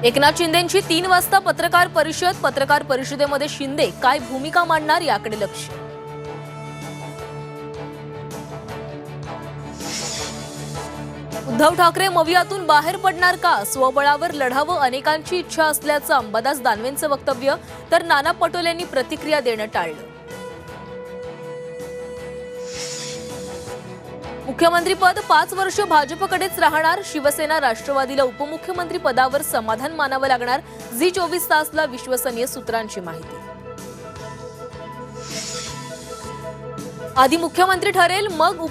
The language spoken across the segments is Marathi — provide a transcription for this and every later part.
एकनाथ शिंदेंची 3 वाजता पत्रकार परिषदेमध्ये शिंदे काय भूमिका मांडणार याकडे लक्ष। उद्धव ठाकरे मवियातून बाहेर पडणार का? स्वबळावर लढावं अनेकांची इच्छा असल्याचं अंबादास दानवेंचं वक्तव्य, तर नाना पटोलेंनी प्रतिक्रिया देणं टाळलं। मुख्यमंत्रीपद 5 वर्ष भाजपकडेच राहणार, शिवसेना राष्ट्रवादीला उपमुख्यमंत्री पदावर समाधान मानावं लागणार, झी 24 तासला विश्वसनीय सूत्रांची माहिती। आधी मुख्यमंत्री ठरेल मग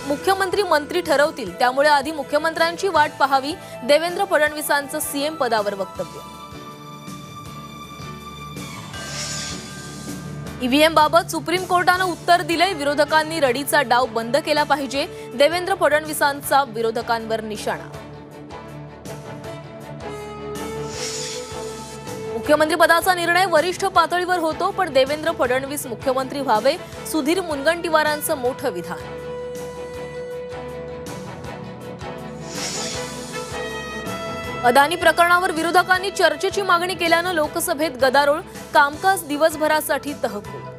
मुख्यमंत्री मंत्री ठरवतील, त्यामुळे आधी मुख्यमंत्र्यांची वाट पाहावी, देवेंद्र फडणवीसांचं सीएम पदावर वक्तव्य। ईव्हीएम बाबत सुप्रीम कोर्टानं उत्तर दिले, विरोधकांनी रडीचा डाव बंद केला पाहिजे, देवेंद्र फडणवीसांचा विरोधकांवर निशाणा। मुख्यमंत्री पदाचा निर्णय वरिष्ठ पातळीवर होतो, पण देवेंद्र फडणवीस मुख्यमंत्री व्हावे, सुधीर मुनगंटीवारांचं मोठं विधान। अदानी प्रकरणावर विरोधकांनी चर्चेची मागणी केल्यानं लोकसभेत गदारोळ, कामकाज दिवसभरासाठी तहकूब।